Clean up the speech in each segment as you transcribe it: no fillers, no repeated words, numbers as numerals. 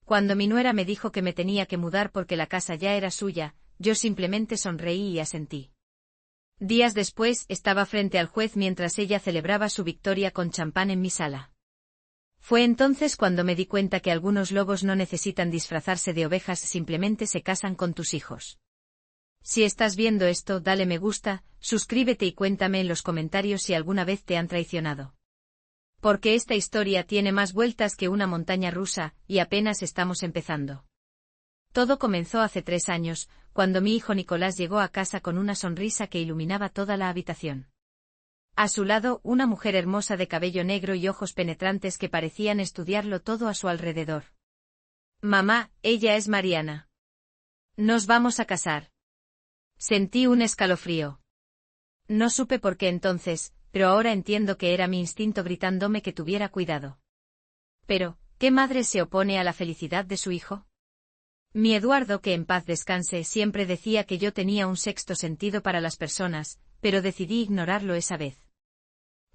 Cuando mi nuera me dijo que me tenía que mudar porque la casa ya era suya, yo simplemente sonreí y asentí. Días después, estaba frente al juez mientras ella celebraba su victoria con champán en mi sala. Fue entonces cuando me di cuenta que algunos lobos no necesitan disfrazarse de ovejas, simplemente se casan con tus hijos. Si estás viendo esto, dale me gusta, suscríbete y cuéntame en los comentarios si alguna vez te han traicionado. Porque esta historia tiene más vueltas que una montaña rusa, y apenas estamos empezando. Todo comenzó hace 3 años, cuando mi hijo Nicolás llegó a casa con una sonrisa que iluminaba toda la habitación. A su lado, una mujer hermosa de cabello negro y ojos penetrantes que parecían estudiarlo todo a su alrededor. Mamá, ella es Mariana. Nos vamos a casar. Sentí un escalofrío. No supe por qué entonces, pero ahora entiendo que era mi instinto gritándome que tuviera cuidado. Pero, ¿qué madre se opone a la felicidad de su hijo? Mi Eduardo, que en paz descanse, siempre decía que yo tenía un sexto sentido para las personas, pero decidí ignorarlo esa vez.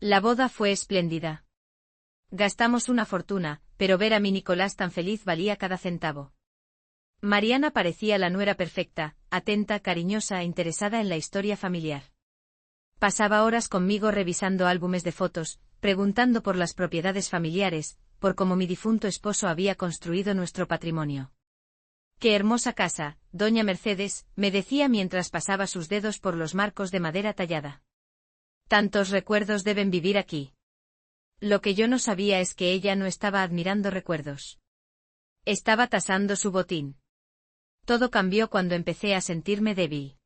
La boda fue espléndida. Gastamos una fortuna, pero ver a mi Nicolás tan feliz valía cada centavo. Mariana parecía la nuera perfecta, atenta, cariñosa e interesada en la historia familiar. Pasaba horas conmigo revisando álbumes de fotos, preguntando por las propiedades familiares, por cómo mi difunto esposo había construido nuestro patrimonio. «Qué hermosa casa, doña Mercedes», me decía mientras pasaba sus dedos por los marcos de madera tallada. «Tantos recuerdos deben vivir aquí». Lo que yo no sabía es que ella no estaba admirando recuerdos. Estaba tasando su botín. Todo cambió cuando empecé a sentirme débil.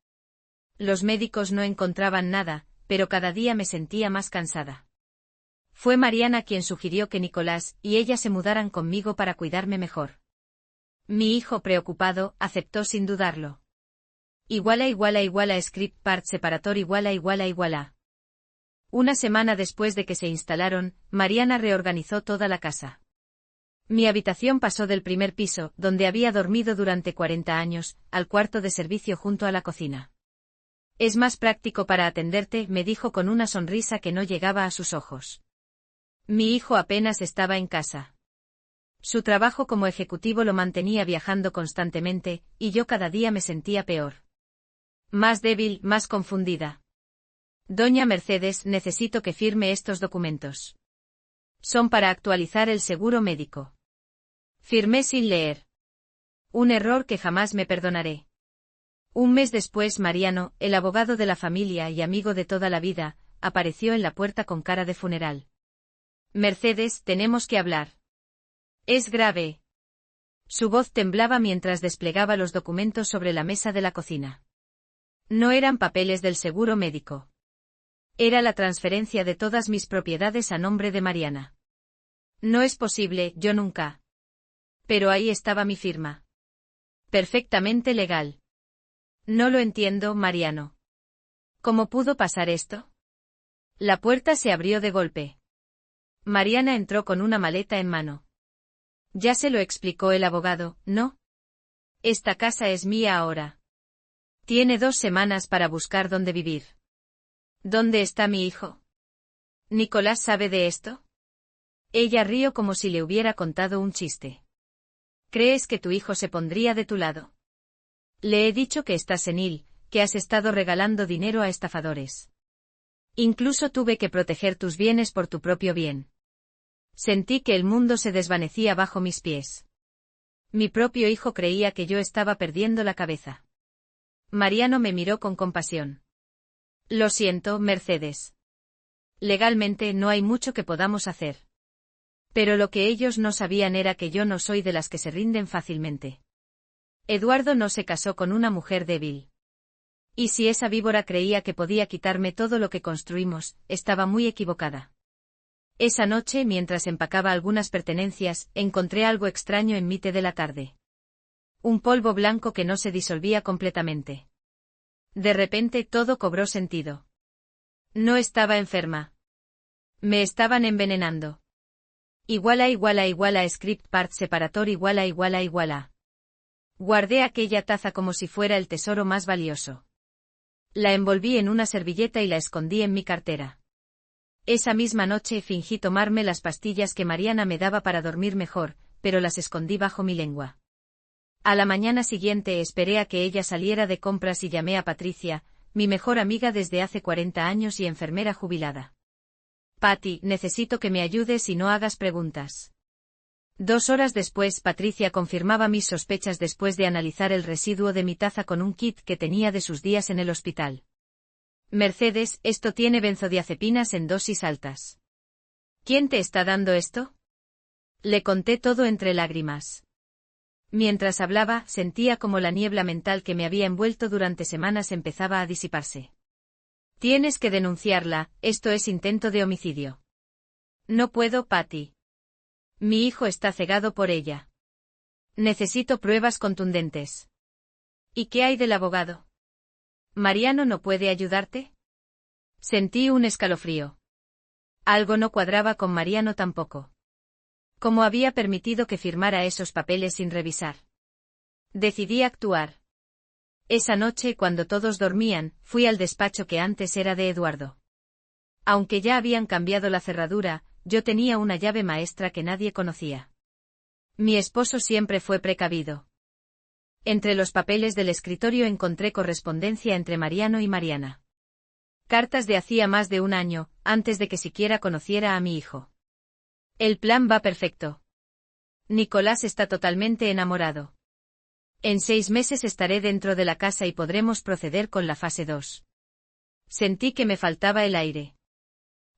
Los médicos no encontraban nada, pero cada día me sentía más cansada. Fue Mariana quien sugirió que Nicolás y ella se mudaran conmigo para cuidarme mejor. Mi hijo, preocupado, aceptó sin dudarlo. Script part separator ===. Una semana después de que se instalaron, Mariana reorganizó toda la casa. Mi habitación pasó del primer piso, donde había dormido durante 40 años, al cuarto de servicio junto a la cocina. Es más práctico para atenderte, me dijo con una sonrisa que no llegaba a sus ojos. Mi hijo apenas estaba en casa. Su trabajo como ejecutivo lo mantenía viajando constantemente, y yo cada día me sentía peor. Más débil, más confundida. Doña Mercedes, necesito que firme estos documentos. Son para actualizar el seguro médico. Firmé sin leer. Un error que jamás me perdonaré. Un mes después, Mariano, el abogado de la familia y amigo de toda la vida, apareció en la puerta con cara de funeral. Mercedes, tenemos que hablar. Es grave. Su voz temblaba mientras desplegaba los documentos sobre la mesa de la cocina. No eran papeles del seguro médico. Era la transferencia de todas mis propiedades a nombre de Mariana. No es posible, yo nunca. Pero ahí estaba mi firma. Perfectamente legal. No lo entiendo, Mariano. ¿Cómo pudo pasar esto? La puerta se abrió de golpe. Mariana entró con una maleta en mano. Ya se lo explicó el abogado, ¿no? Esta casa es mía ahora. Tiene 2 semanas para buscar dónde vivir. ¿Dónde está mi hijo? ¿Nicolás sabe de esto? Ella rió como si le hubiera contado un chiste. ¿Crees que tu hijo se pondría de tu lado? Le he dicho que estás senil, que has estado regalando dinero a estafadores. Incluso tuve que proteger tus bienes por tu propio bien. Sentí que el mundo se desvanecía bajo mis pies. Mi propio hijo creía que yo estaba perdiendo la cabeza. Mariano me miró con compasión. Lo siento, Mercedes. Legalmente no hay mucho que podamos hacer. Pero lo que ellos no sabían era que yo no soy de las que se rinden fácilmente. Eduardo no se casó con una mujer débil. Y si esa víbora creía que podía quitarme todo lo que construimos, estaba muy equivocada. Esa noche, mientras empacaba algunas pertenencias, encontré algo extraño en mi té de la tarde. Un polvo blanco que no se disolvía completamente. De repente todo cobró sentido. No estaba enferma. Me estaban envenenando. Script part separator ===. Guardé aquella taza como si fuera el tesoro más valioso. La envolví en una servilleta y la escondí en mi cartera. Esa misma noche fingí tomarme las pastillas que Mariana me daba para dormir mejor, pero las escondí bajo mi lengua. A la mañana siguiente esperé a que ella saliera de compras y llamé a Patricia, mi mejor amiga desde hace 40 años y enfermera jubilada. Patty, necesito que me ayudes y no hagas preguntas. 2 horas después, Patricia confirmaba mis sospechas después de analizar el residuo de mi taza con un kit que tenía de sus días en el hospital. Mercedes, esto tiene benzodiazepinas en dosis altas. ¿Quién te está dando esto? Le conté todo entre lágrimas. Mientras hablaba, sentía como la niebla mental que me había envuelto durante semanas empezaba a disiparse. Tienes que denunciarla, esto es intento de homicidio. No puedo, Patty. Mi hijo está cegado por ella. Necesito pruebas contundentes. ¿Y qué hay del abogado? ¿Mariano no puede ayudarte? Sentí un escalofrío. Algo no cuadraba con Mariano tampoco. ¿Cómo había permitido que firmara esos papeles sin revisar? Decidí actuar. Esa noche, cuando todos dormían, fui al despacho que antes era de Eduardo. Aunque ya habían cambiado la cerradura, yo tenía una llave maestra que nadie conocía. Mi esposo siempre fue precavido. Entre los papeles del escritorio encontré correspondencia entre Mariano y Mariana. Cartas de hacía más de un año, antes de que siquiera conociera a mi hijo. El plan va perfecto. Nicolás está totalmente enamorado. En 6 meses estaré dentro de la casa y podremos proceder con la fase 2. Sentí que me faltaba el aire.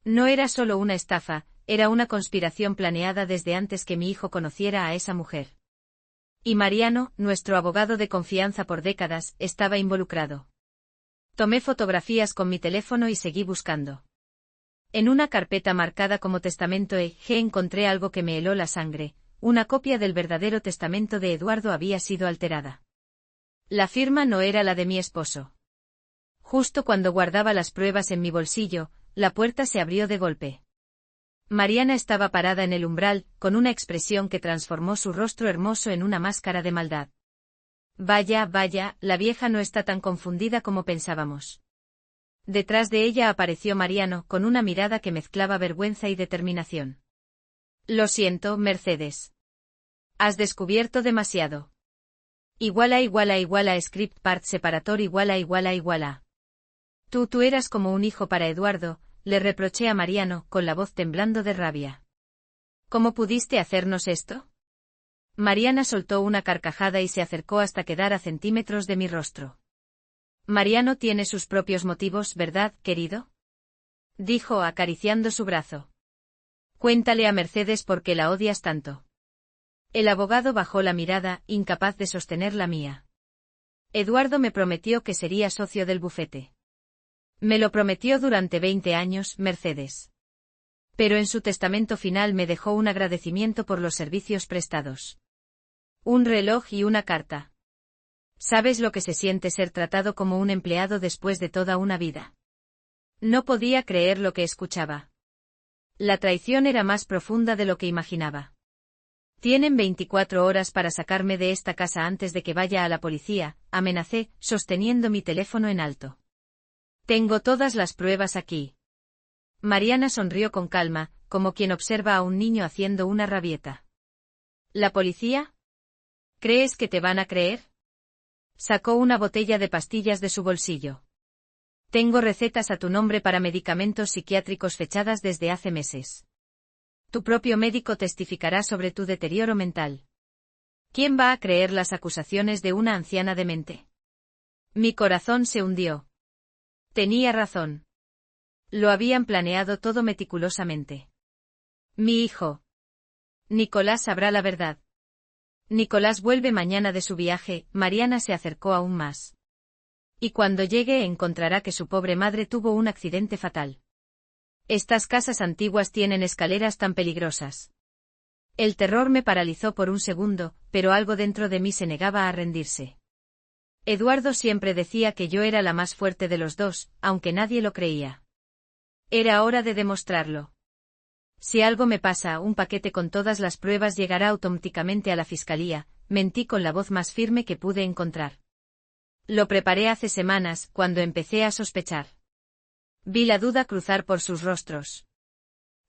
No era solo una estafa, era una conspiración planeada desde antes que mi hijo conociera a esa mujer. Y Mariano, nuestro abogado de confianza por décadas, estaba involucrado. Tomé fotografías con mi teléfono y seguí buscando. En una carpeta marcada como testamento EG encontré algo que me heló la sangre. Una copia del verdadero testamento de Eduardo había sido alterada. La firma no era la de mi esposo. Justo cuando guardaba las pruebas en mi bolsillo, la puerta se abrió de golpe. Mariana estaba parada en el umbral, con una expresión que transformó su rostro hermoso en una máscara de maldad. Vaya, vaya, la vieja no está tan confundida como pensábamos. Detrás de ella apareció Mariano, con una mirada que mezclaba vergüenza y determinación. Lo Mercedes. Has descubierto demasiado. Script part separator iguala. Tú eras como un hijo para Eduardo, le reproché a Mariano, con la voz temblando de rabia. ¿Cómo pudiste hacernos esto? Mariana soltó una carcajada y se acercó hasta quedar a centímetros de mi rostro. Mariano tiene sus propios motivos, ¿verdad, querido? Dijo acariciando su brazo. Cuéntale a Mercedes por qué la odias tanto. El abogado bajó la mirada, incapaz de sostener la mía. Eduardo me prometió que sería socio del bufete. Me lo prometió durante 20 años, Mercedes. Pero en su testamento final me dejó un agradecimiento por los servicios prestados. Un reloj y una carta. ¿Sabes lo que se siente ser tratado como un empleado después de toda una vida? No podía creer lo que escuchaba. La traición era más profunda de lo que imaginaba. Tienen 24 horas para sacarme de esta casa antes de que vaya a la policía, amenacé, sosteniendo mi teléfono en alto. Tengo todas las pruebas aquí. Mariana sonrió con calma, como quien observa a un niño haciendo una rabieta. ¿La policía? ¿Crees que te van a creer? Sacó una botella de pastillas de su bolsillo. Tengo recetas a tu nombre para medicamentos psiquiátricos fechadas desde hace meses. Tu propio médico testificará sobre tu deterioro mental. ¿Quién va a creer las acusaciones de una anciana demente? Mi corazón se hundió. Tenía razón. Lo habían planeado todo meticulosamente. Mi hijo. Nicolás sabrá la verdad. Nicolás vuelve mañana de su viaje, Mariana se acercó aún más. Y cuando llegue encontrará que su pobre madre tuvo un accidente fatal. Estas casas antiguas tienen escaleras tan peligrosas. El terror me paralizó por un segundo, pero algo dentro de mí se negaba a rendirse. Eduardo siempre decía que yo era la más fuerte de los dos, aunque nadie lo creía. Era hora de demostrarlo. Si algo me pasa, un paquete con todas las pruebas llegará automáticamente a la fiscalía, mentí con la voz más firme que pude encontrar. Lo preparé hace semanas, cuando empecé a sospechar. Vi la duda cruzar por sus rostros.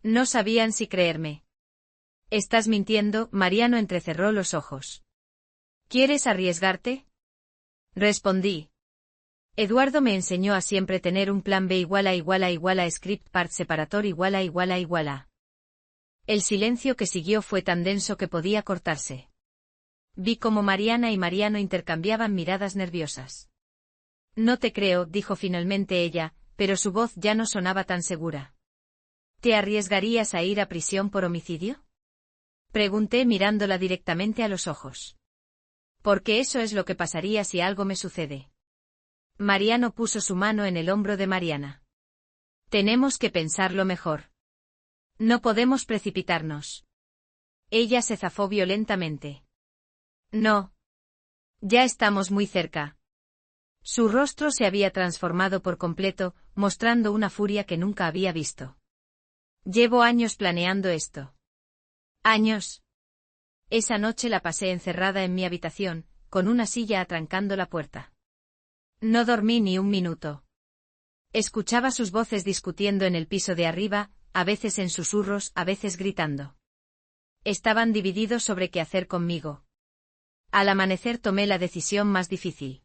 No sabían si creerme. Estás mintiendo, Mariano entrecerró los ojos. ¿Quieres arriesgarte? Respondí. Eduardo me enseñó a siempre tener un plan B igual a script part separator igual a. El silencio que siguió fue tan denso que podía cortarse. Vi cómo Mariana y Mariano intercambiaban miradas nerviosas. No te creo, dijo finalmente ella, pero su voz ya no sonaba tan segura. ¿Te arriesgarías a ir a prisión por homicidio? Pregunté mirándola directamente a los ojos. Porque eso es lo que pasaría si algo me sucede. Mariano puso su mano en el hombro de Mariana. Tenemos que pensarlo mejor. No podemos precipitarnos. Ella se zafó violentamente. No. Ya estamos muy cerca. Su rostro se había transformado por completo, mostrando una furia que nunca había visto. Llevo años planeando esto. Años. Esa noche la pasé encerrada en mi habitación, con una silla atrancando la puerta. No dormí ni un minuto. Escuchaba sus voces discutiendo en el piso de arriba, a veces en susurros, a veces gritando. Estaban divididos sobre qué hacer conmigo. Al amanecer tomé la decisión más difícil.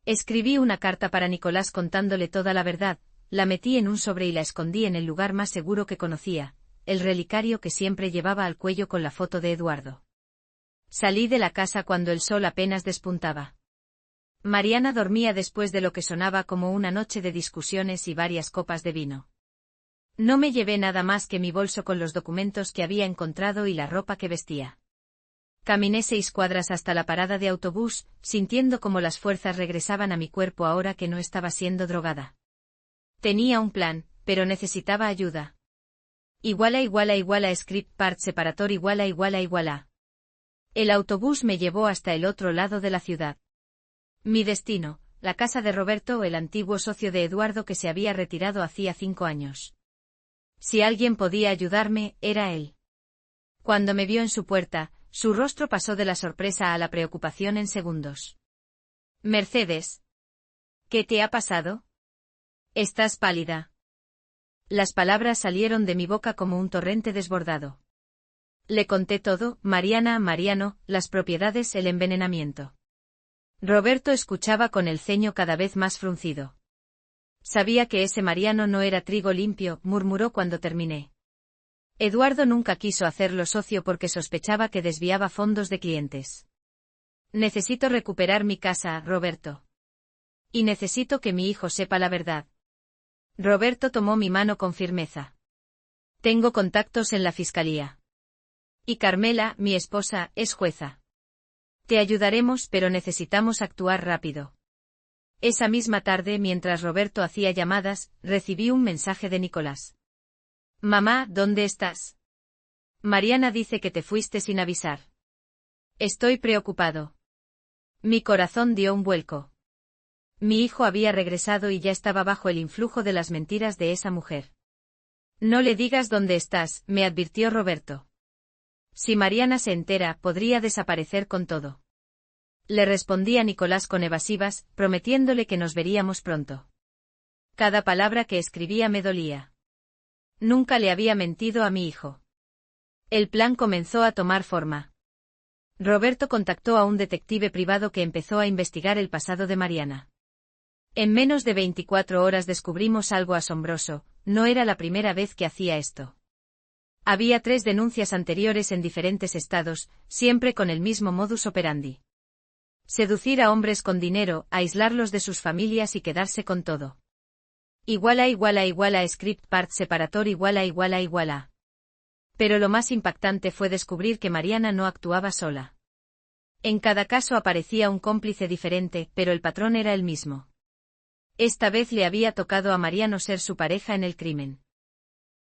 Escribí una carta para Nicolás contándole toda la verdad, la metí en un sobre y la escondí en el lugar más seguro que conocía, el relicario que siempre llevaba al cuello con la foto de Eduardo. Salí de la casa cuando el sol apenas despuntaba. Mariana dormía después de lo que sonaba como una noche de discusiones y varias copas de vino. No me llevé nada más que mi bolso con los documentos que había encontrado y la ropa que vestía. Caminé 6 cuadras hasta la parada de autobús, sintiendo como las fuerzas regresaban a mi cuerpo ahora que no estaba siendo drogada. Tenía un plan, pero necesitaba ayuda. Igual a script part separator igual a. El autobús me llevó hasta el otro lado de la ciudad. Mi destino, la casa de Roberto, el antiguo socio de Eduardo que se había retirado hacía 5 años. Si alguien podía ayudarme, era él. Cuando me vio en su puerta, su rostro pasó de la sorpresa a la preocupación en segundos. Mercedes. ¿Qué te ha pasado? Estás pálida. Las palabras salieron de mi boca como un torrente desbordado. Le conté todo, Mariano, las propiedades, el envenenamiento. Roberto escuchaba con el ceño cada vez más fruncido. Sabía que ese Mariano no era trigo limpio, murmuró cuando terminé. Eduardo nunca quiso hacerlo socio porque sospechaba que desviaba fondos de clientes. Necesito recuperar mi casa, Roberto. Y necesito que mi hijo sepa la verdad. Roberto tomó mi mano con firmeza. Tengo contactos en la fiscalía. Y Carmela, mi esposa, es jueza. Te ayudaremos, pero necesitamos actuar rápido. Esa misma tarde, mientras Roberto hacía llamadas, recibí un mensaje de Nicolás. Mamá, ¿dónde estás? Mariana dice que te fuiste sin avisar. Estoy preocupado. Mi corazón dio un vuelco. Mi hijo había regresado y ya estaba bajo el influjo de las mentiras de esa mujer. No le digas dónde estás, me advirtió Roberto. Si Mariana se entera, podría desaparecer con todo. Le respondí a Nicolás con evasivas, prometiéndole que nos veríamos pronto. Cada palabra que escribía me dolía. Nunca le había mentido a mi hijo. El plan comenzó a tomar forma. Roberto contactó a un detective privado que empezó a investigar el pasado de Mariana. En menos de 24 horas descubrimos algo asombroso, no era la primera vez que hacía esto. Había 3 denuncias anteriores en diferentes estados, siempre con el mismo modus operandi. Seducir a hombres con dinero, aislarlos de sus familias y quedarse con todo. Igual a script part separator igual a. Pero lo más impactante fue descubrir que Mariana no actuaba sola. En cada caso aparecía un cómplice diferente, pero el patrón era el mismo. Esta vez le había tocado a Mariano ser su pareja en el crimen.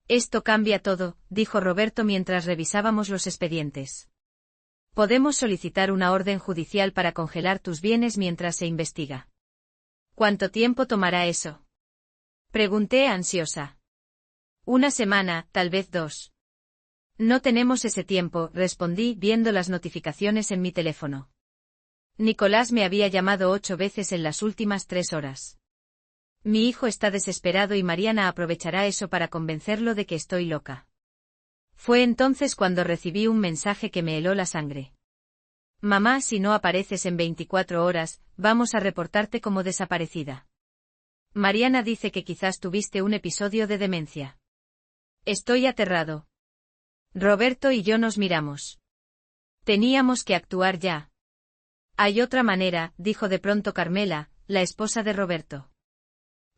Esto cambia todo, dijo Roberto mientras revisábamos los expedientes. Podemos solicitar una orden judicial para congelar tus bienes mientras se investiga. ¿Cuánto tiempo tomará eso? Pregunté ansiosa. 1 semana, tal vez 2. No tenemos ese tiempo, respondí viendo las notificaciones en mi teléfono. Nicolás me había llamado 8 veces en las últimas 3 horas. Mi hijo está desesperado y Mariana aprovechará eso para convencerlo de que estoy loca. Fue entonces cuando recibí un mensaje que me heló la sangre. Mamá, si no apareces en 24 horas, vamos a reportarte como desaparecida. Mariana dice que quizás tuviste un episodio de demencia. Estoy aterrado. Roberto y yo nos miramos. Teníamos que actuar ya. Hay otra manera, dijo de pronto Carmela, la esposa de Roberto.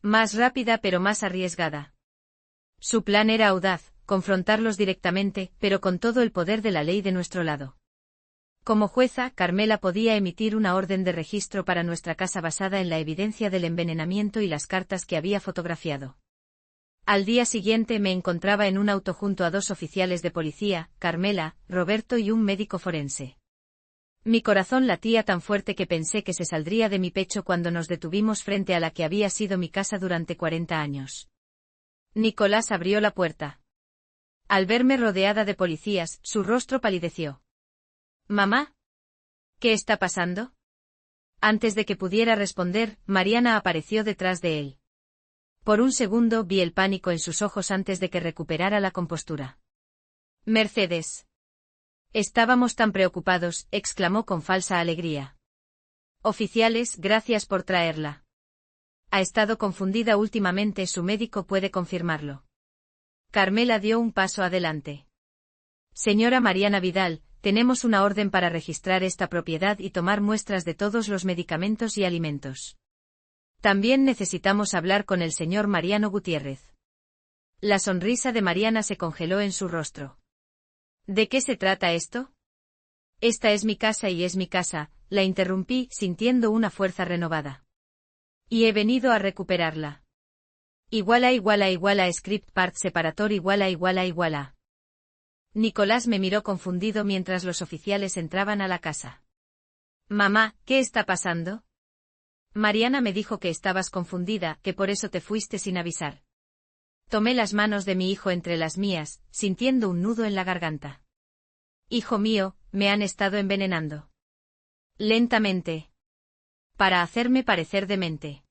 Más rápida pero más arriesgada. Su plan era audaz, confrontarlos directamente, pero con todo el poder de la ley de nuestro lado. Como jueza, Carmela podía emitir una orden de registro para nuestra casa basada en la evidencia del envenenamiento y las cartas que había fotografiado. Al día siguiente me encontraba en un auto junto a 2 oficiales de policía, Carmela, Roberto y un médico forense. Mi corazón latía tan fuerte que pensé que se saldría de mi pecho cuando nos detuvimos frente a la que había sido mi casa durante 40 años. Nicolás abrió la puerta. Al verme rodeada de policías, su rostro palideció. «¿Mamá? ¿Qué está pasando?» Antes de que pudiera responder, Mariana apareció detrás de él. Por un segundo vi el pánico en sus ojos antes de que recuperara la compostura. «Mercedes». «Estábamos tan preocupados», exclamó con falsa alegría. «Oficiales, gracias por traerla. Ha estado confundida últimamente, su médico puede confirmarlo». Carmela dio un paso adelante. «Señora Mariana Vidal, tenemos una orden para registrar esta propiedad y tomar muestras de todos los medicamentos y alimentos. También necesitamos hablar con el señor Mariano Gutiérrez». La sonrisa de Mariana se congeló en su rostro. «¿De qué se trata esto?» «Esta es mi casa y es mi casa», la interrumpí, sintiendo una fuerza renovada. «Y he venido a recuperarla. Iguala script part separator iguala. Nicolás me miró confundido mientras los oficiales entraban a la casa. «Mamá, ¿qué está pasando?» «Mariana me dijo que estabas confundida, que por eso te fuiste sin avisar». Tomé las manos de mi hijo entre las mías, sintiendo un nudo en la garganta. «Hijo mío, me han estado envenenando». Lentamente. Para hacerme parecer demente.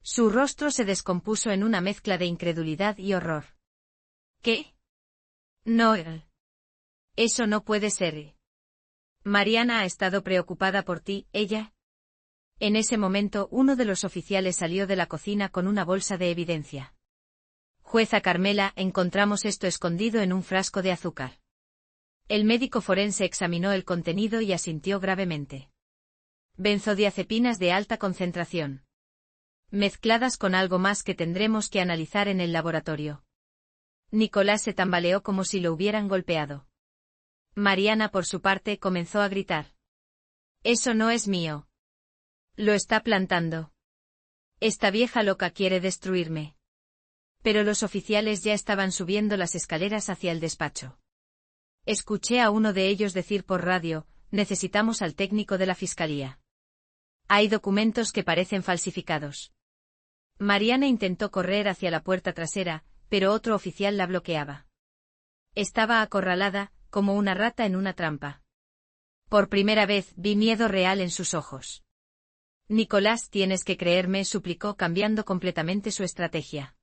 Su rostro se descompuso en una mezcla de incredulidad y horror. «¿Qué? No. Eso no puede ser. Mariana ha estado preocupada por ti, ella». En ese momento uno de los oficiales salió de la cocina con una bolsa de evidencia. «Jueza Carmela, encontramos esto escondido en un frasco de azúcar». El médico forense examinó el contenido y asintió gravemente. «Benzodiazepinas de alta concentración. Mezcladas con algo más que tendremos que analizar en el laboratorio». Nicolás se tambaleó como si lo hubieran golpeado. Mariana, por su parte, comenzó a gritar. «Eso no es mío. Lo está plantando. Esta vieja loca quiere destruirme». Pero los oficiales ya estaban subiendo las escaleras hacia el despacho. Escuché a uno de ellos decir por radio: «Necesitamos al técnico de la fiscalía. Hay documentos que parecen falsificados». Mariana intentó correr hacia la puerta trasera, pero otro oficial la bloqueaba. Estaba acorralada, como una rata en una trampa. Por primera vez vi miedo real en sus ojos. «Nicolás, tienes que creerme», suplicó, cambiando completamente su estrategia.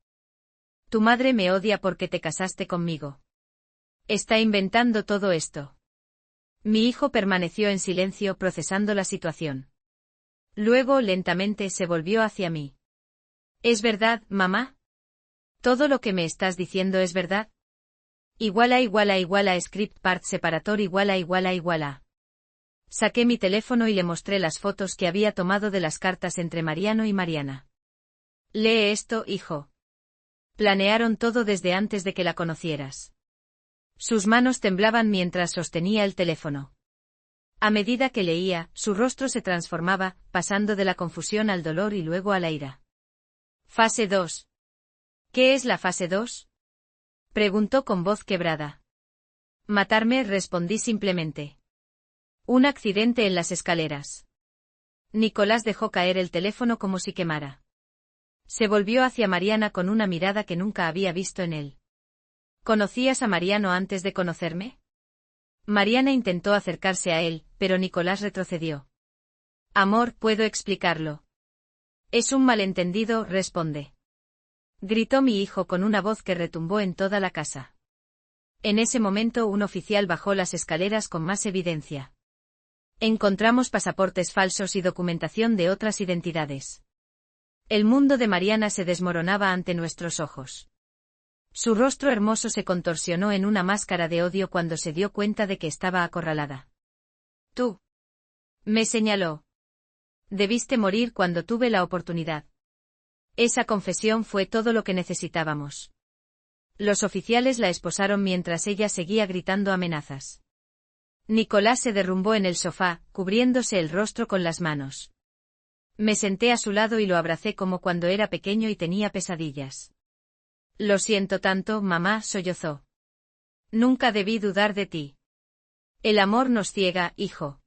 «Tu madre me odia porque te casaste conmigo. Está inventando todo esto». Mi hijo permaneció en silencio procesando la situación. Luego lentamente se volvió hacia mí. «¿Es verdad, mamá? ¿Todo lo que me estás diciendo es verdad?» Iguala script part separator iguala. Saqué mi teléfono y le mostré las fotos que había tomado de las cartas entre Mariano y Mariana. «Lee esto, hijo. Planearon todo desde antes de que la conocieras». Sus manos temblaban mientras sostenía el teléfono. A medida que leía, su rostro se transformaba, pasando de la confusión al dolor y luego a la ira. «Fase 2. ¿Qué es la fase 2? Preguntó con voz quebrada. «Matarme», respondí simplemente. «Un accidente en las escaleras». Nicolás dejó caer el teléfono como si quemara. Se volvió hacia Mariana con una mirada que nunca había visto en él. «¿Conocías a Mariano antes de conocerme?» Mariana intentó acercarse a él, pero Nicolás retrocedió. «Amor, puedo explicarlo». «Es un malentendido», responde. Gritó mi hijo con una voz que retumbó en toda la casa. En ese momento un oficial bajó las escaleras con más evidencia. Encontramos pasaportes falsos y documentación de otras identidades. El mundo de Mariana se desmoronaba ante nuestros ojos. Su rostro hermoso se contorsionó en una máscara de odio cuando se dio cuenta de que estaba acorralada. Tú. Me señaló. Debiste morir cuando tuve la oportunidad. Esa confesión fue todo lo que necesitábamos. Los oficiales la esposaron mientras ella seguía gritando amenazas. Nicolás se derrumbó en el sofá, cubriéndose el rostro con las manos. Me senté a su lado y lo abracé como cuando era pequeño y tenía pesadillas. Lo siento tanto, mamá, sollozó. Nunca debí dudar de ti. El amor nos ciega, hijo.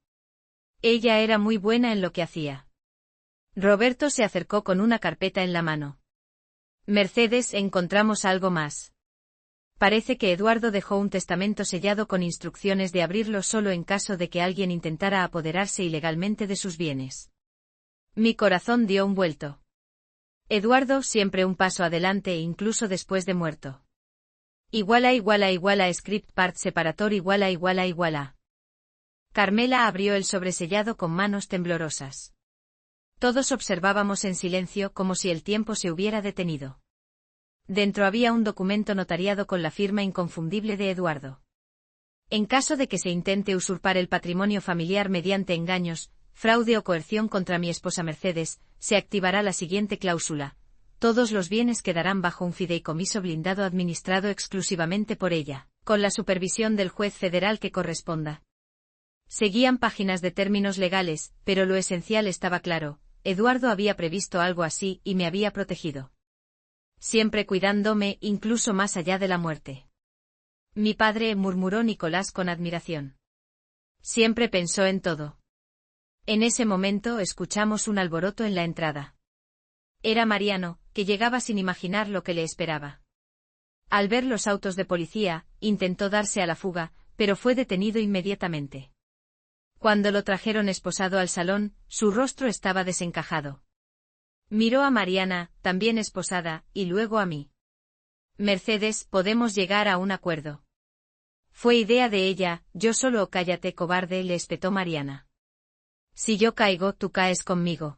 Ella era muy buena en lo que hacía. Roberto se acercó con una carpeta en la mano. Mercedes, encontramos algo más. Parece que Eduardo dejó un testamento sellado con instrucciones de abrirlo solo en caso de que alguien intentara apoderarse ilegalmente de sus bienes. Mi corazón dio un vuelto. Eduardo siempre un paso adelante incluso después de muerto. Script part separator iguala. Carmela abrió el sobresellado con manos temblorosas. Todos observábamos en silencio como si el tiempo se hubiera detenido. Dentro había un documento notariado con la firma inconfundible de Eduardo. En caso de que se intente usurpar el patrimonio familiar mediante engaños, fraude o coerción contra mi esposa Mercedes, se activará la siguiente cláusula. Todos los bienes quedarán bajo un fideicomiso blindado administrado exclusivamente por ella, con la supervisión del juez federal que corresponda. Seguían páginas de términos legales, pero lo esencial estaba claro. Eduardo había previsto algo así y me había protegido. Siempre cuidándome, incluso más allá de la muerte. Mi padre, murmuró Nicolás con admiración. Siempre pensó en todo. En ese momento escuchamos un alboroto en la entrada. Era Mariano, que llegaba sin imaginar lo que le esperaba. Al ver los autos de policía, intentó darse a la fuga, pero fue detenido inmediatamente. Cuando lo trajeron esposado al salón, su rostro estaba desencajado. Miró a Mariana, también esposada, y luego a mí. Mercedes, podemos llegar a un acuerdo. Fue idea de ella, yo solo. Cállate, cobarde, le espetó Mariana. Si yo caigo, tú caes conmigo.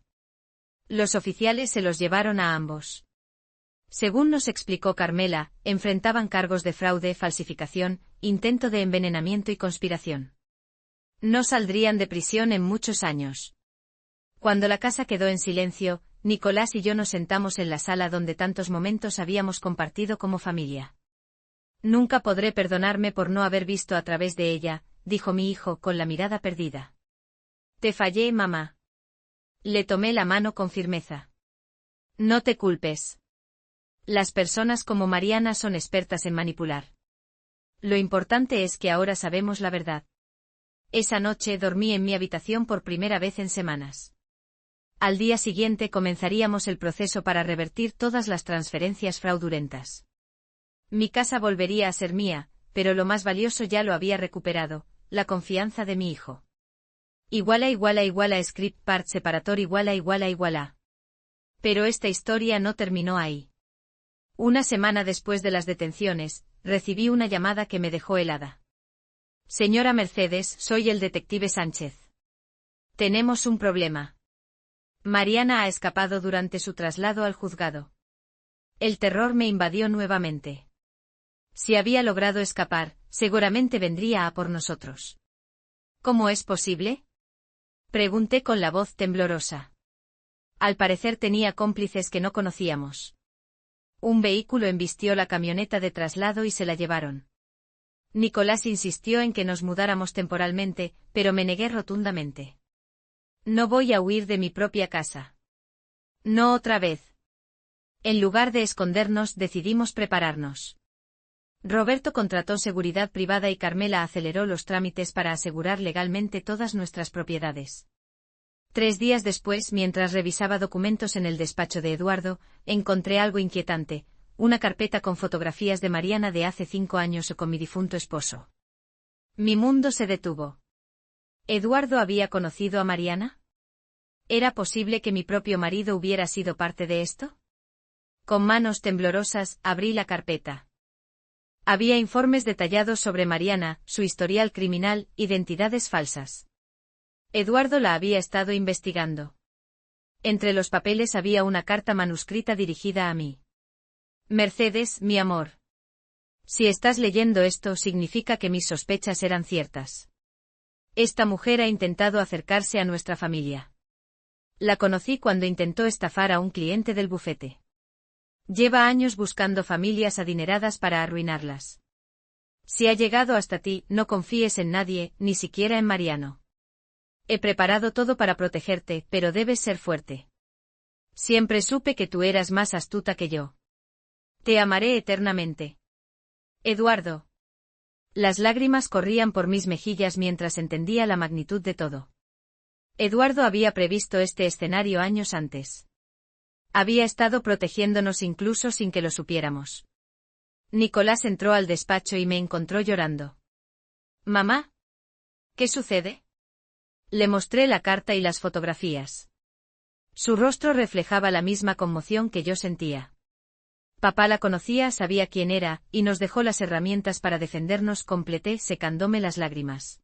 Los oficiales se los llevaron a ambos. Según nos explicó Carmela, enfrentaban cargos de fraude, falsificación, intento de envenenamiento y conspiración. No saldrían de prisión en muchos años. Cuando la casa quedó en silencio, Nicolás y yo nos sentamos en la sala donde tantos momentos habíamos compartido como familia. Nunca podré perdonarme por no haber visto a través de ella, dijo mi hijo con la mirada perdida. Te fallé, mamá. Le tomé la mano con firmeza. No te culpes. Las personas como Mariana son expertas en manipular. Lo importante es que ahora sabemos la verdad. Esa noche dormí en mi habitación por primera vez en semanas. Al día siguiente comenzaríamos el proceso para revertir todas las transferencias fraudulentas. Mi casa volvería a ser mía, pero lo más valioso ya lo había recuperado, la confianza de mi hijo. Script part separator iguala. Pero esta historia no terminó ahí. Una semana después de las detenciones, recibí una llamada que me dejó helada. Señora Mercedes, soy el detective Sánchez. Tenemos un problema. Mariana ha escapado durante su traslado al juzgado. El terror me invadió nuevamente. Si había logrado escapar, seguramente vendría a por nosotros. ¿Cómo es posible? Pregunté con la voz temblorosa. Al parecer tenía cómplices que no conocíamos. Un vehículo embistió la camioneta de traslado y se la llevaron. Nicolás insistió en que nos mudáramos temporalmente, pero me negué rotundamente. No voy a huir de mi propia casa. No otra vez. En lugar de escondernos, decidimos prepararnos. Roberto contrató seguridad privada y Carmela aceleró los trámites para asegurar legalmente todas nuestras propiedades. 3 días después, mientras revisaba documentos en el despacho de Eduardo, encontré algo inquietante. Una carpeta con fotografías de Mariana de hace 5 años con mi difunto esposo. Mi mundo se detuvo. ¿Eduardo había conocido a Mariana? ¿Era posible que mi propio marido hubiera sido parte de esto? Con manos temblorosas, abrí la carpeta. Había informes detallados sobre Mariana, su historial criminal, identidades falsas. Eduardo la había estado investigando. Entre los papeles había una carta manuscrita dirigida a mí. Mercedes, mi amor. Si estás leyendo esto, significa que mis sospechas eran ciertas. Esta mujer ha intentado acercarse a nuestra familia. La conocí cuando intentó estafar a un cliente del bufete. Lleva años buscando familias adineradas para arruinarlas. Si ha llegado hasta ti, no confíes en nadie, ni siquiera en Mariano. He preparado todo para protegerte, pero debes ser fuerte. Siempre supe que tú eras más astuta que yo. Te amaré eternamente. Eduardo. Las lágrimas corrían por mis mejillas mientras entendía la magnitud de todo. Eduardo había previsto este escenario años antes. Había estado protegiéndonos incluso sin que lo supiéramos. Nicolás entró al despacho y me encontró llorando. «Mamá, ¿qué sucede?». Le mostré la carta y las fotografías. Su rostro reflejaba la misma conmoción que yo sentía. Papá la conocía, sabía quién era, y nos dejó las herramientas para defendernos, completé secándome las lágrimas.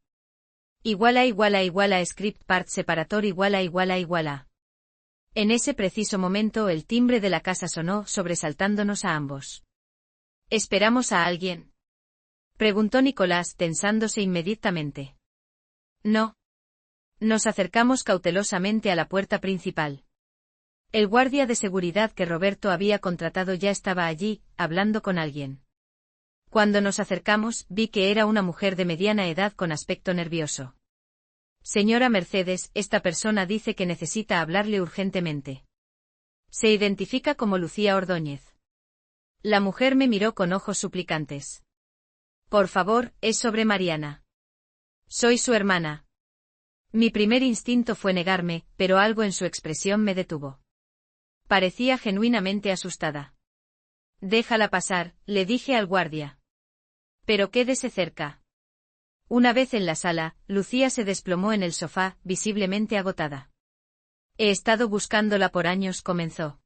Script part separator iguala. En ese preciso momento el timbre de la casa sonó, sobresaltándonos a ambos. ¿Esperamos a alguien?, preguntó Nicolás, tensándose inmediatamente. No. Nos acercamos cautelosamente a la puerta principal. El guardia de seguridad que Roberto había contratado ya estaba allí, hablando con alguien. Cuando nos acercamos, vi que era una mujer de mediana edad con aspecto nervioso. Señora Mercedes, esta persona dice que necesita hablarle urgentemente. Se identifica como Lucía Ordóñez. La mujer me miró con ojos suplicantes. Por favor, es sobre Mariana. Soy su hermana. Mi primer instinto fue negarme, pero algo en su expresión me detuvo. Parecía genuinamente asustada. Déjala pasar, le dije al guardia. Pero quédese cerca. Una vez en la sala, Lucía se desplomó en el sofá, visiblemente agotada. He estado buscándola por años, comenzó.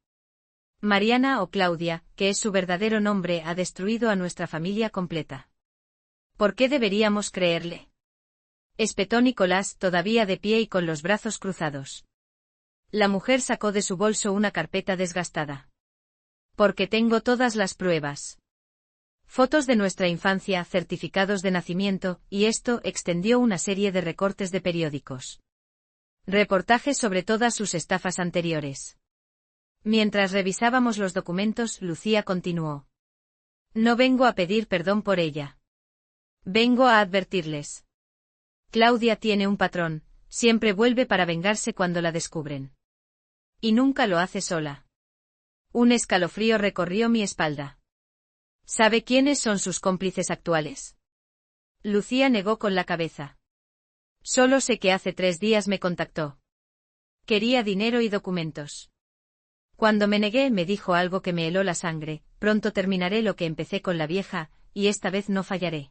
Mariana o Claudia, que es su verdadero nombre, ha destruido a nuestra familia completa. ¿Por qué deberíamos creerle?, espetó Nicolás, todavía de pie y con los brazos cruzados. La mujer sacó de su bolso una carpeta desgastada. Porque tengo todas las pruebas. Fotos de nuestra infancia, certificados de nacimiento, y esto extendió una serie de recortes de periódicos. Reportajes sobre todas sus estafas anteriores. Mientras revisábamos los documentos, Lucía continuó. No vengo a pedir perdón por ella. Vengo a advertirles. Claudia tiene un patrón, siempre vuelve para vengarse cuando la descubren. Y nunca lo hace sola. Un escalofrío recorrió mi espalda. ¿Sabe quiénes son sus cómplices actuales? Lucía negó con la cabeza. Solo sé que hace 3 días me contactó. Quería dinero y documentos. Cuando me negué me dijo algo que me heló la sangre, pronto terminaré lo que empecé con la vieja, y esta vez no fallaré.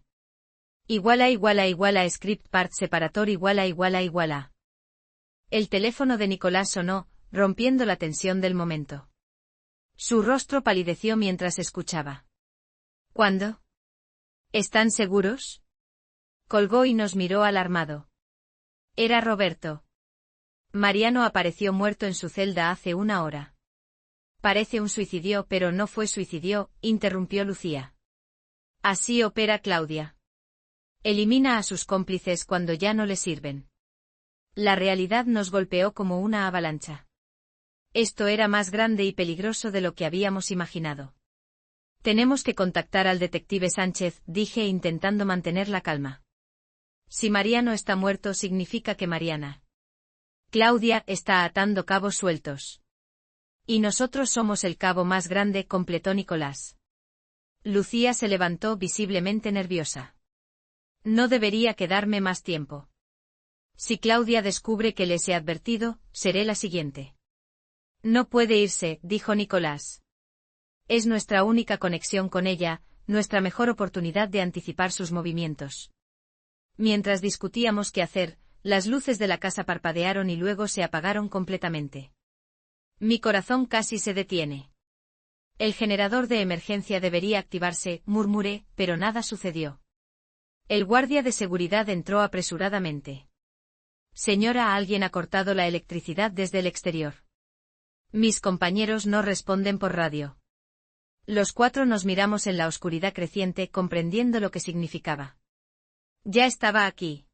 Script part separator iguala. El teléfono de Nicolás sonó, rompiendo la tensión del momento. Su rostro palideció mientras escuchaba. ¿Cuándo? ¿Están seguros? Colgó y nos miró alarmado. Era Roberto. Mariano apareció muerto en su celda hace 1 hora. Parece un suicidio, pero no fue suicidio, interrumpió Lucía. Así opera Claudia. Elimina a sus cómplices cuando ya no le sirven. La realidad nos golpeó como una avalancha. Esto era más grande y peligroso de lo que habíamos imaginado. Tenemos que contactar al detective Sánchez, dije intentando mantener la calma. Si Mariano está muerto significa que Mariana. Claudia está atando cabos sueltos. Y nosotros somos el cabo más grande, completó Nicolás. Lucía se levantó visiblemente nerviosa. No debería quedarme más tiempo. Si Claudia descubre que les he advertido, seré la siguiente. No puede irse, dijo Nicolás. Es nuestra única conexión con ella, nuestra mejor oportunidad de anticipar sus movimientos. Mientras discutíamos qué hacer, las luces de la casa parpadearon y luego se apagaron completamente. Mi corazón casi se detiene. El generador de emergencia debería activarse, murmuré, pero nada sucedió. El guardia de seguridad entró apresuradamente. Señora, alguien ha cortado la electricidad desde el exterior. Mis compañeros no responden por radio. Los cuatro nos miramos en la oscuridad creciente, comprendiendo lo que significaba. Ya estaba aquí.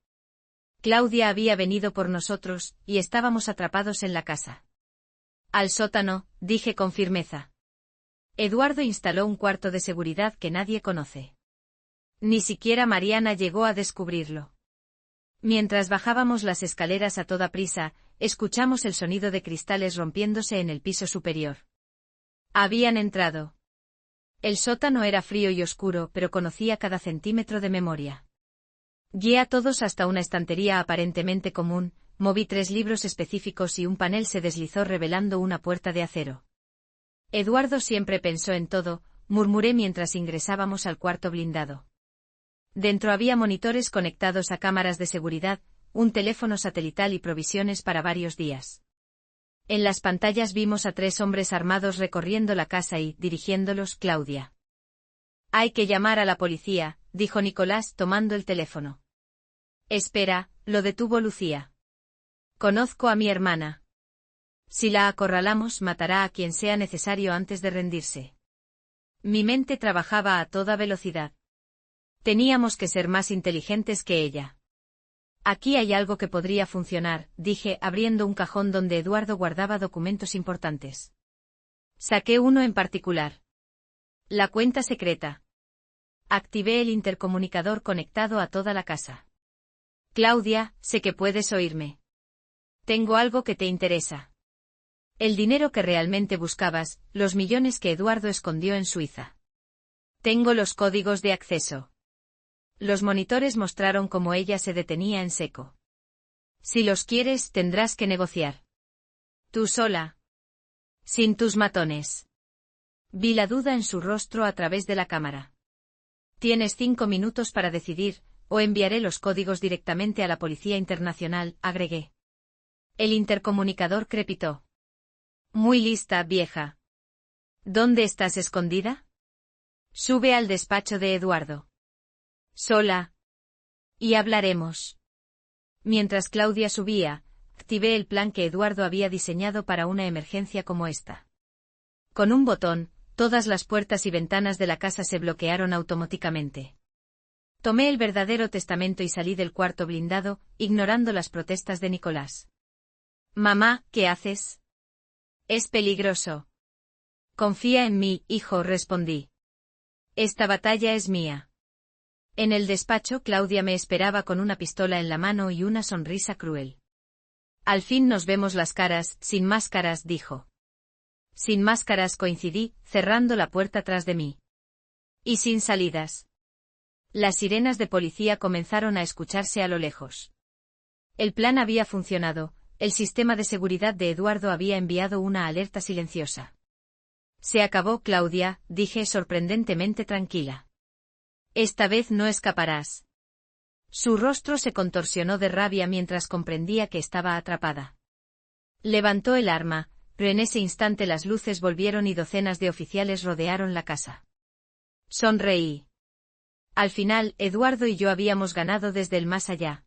Claudia había venido por nosotros, y estábamos atrapados en la casa. Al sótano, dije con firmeza. Eduardo instaló un cuarto de seguridad que nadie conoce. Ni siquiera Mariana llegó a descubrirlo. Mientras bajábamos las escaleras a toda prisa, escuchamos el sonido de cristales rompiéndose en el piso superior. Habían entrado. El sótano era frío y oscuro, pero conocía cada centímetro de memoria. Guié a todos hasta una estantería aparentemente común, moví 3 libros específicos y un panel se deslizó revelando una puerta de acero. Eduardo siempre pensó en todo, murmuré mientras ingresábamos al cuarto blindado. Dentro había monitores conectados a cámaras de seguridad, un teléfono satelital y provisiones para varios días. En las pantallas vimos a 3 hombres armados recorriendo la casa y, dirigiéndolos, Claudia. Hay que llamar a la policía, dijo Nicolás tomando el teléfono. Espera, lo detuvo Lucía. Conozco a mi hermana. Si la acorralamos, matará a quien sea necesario antes de rendirse. Mi mente trabajaba a toda velocidad. Teníamos que ser más inteligentes que ella. Aquí hay algo que podría funcionar, dije, abriendo un cajón donde Eduardo guardaba documentos importantes. Saqué uno en particular. La cuenta secreta. Activé el intercomunicador conectado a toda la casa. Claudia, sé que puedes oírme. Tengo algo que te interesa. El dinero que realmente buscabas, los millones que Eduardo escondió en Suiza. Tengo los códigos de acceso. Los monitores mostraron cómo ella se detenía en seco. Si los quieres, tendrás que negociar. Tú sola. Sin tus matones. Vi la duda en su rostro a través de la cámara. Tienes 5 minutos para decidir, o enviaré los códigos directamente a la Policía Internacional, agregué. El intercomunicador crepitó. Muy lista, vieja. ¿Dónde estás escondida? Sube al despacho de Eduardo. Sola. Y hablaremos. Mientras Claudia subía, activé el plan que Eduardo había diseñado para una emergencia como esta. Con un botón, todas las puertas y ventanas de la casa se bloquearon automáticamente. Tomé el verdadero testamento y salí del cuarto blindado, ignorando las protestas de Nicolás. Mamá, ¿qué haces? Es peligroso. Confía en mí, hijo, respondí. Esta batalla es mía. En el despacho Claudia me esperaba con una pistola en la mano y una sonrisa cruel. Al fin nos vemos las caras, sin máscaras, dijo. Sin máscaras, coincidí, cerrando la puerta tras de mí. Y sin salidas. Las sirenas de policía comenzaron a escucharse a lo lejos. El plan había funcionado, el sistema de seguridad de Eduardo había enviado una alerta silenciosa. Se acabó, Claudia, dije sorprendentemente tranquila. Esta vez no escaparás. Su rostro se contorsionó de rabia mientras comprendía que estaba atrapada. Levantó el arma, pero en ese instante las luces volvieron y docenas de oficiales rodearon la casa. Sonreí. Al final, Eduardo y yo habíamos ganado desde el más allá.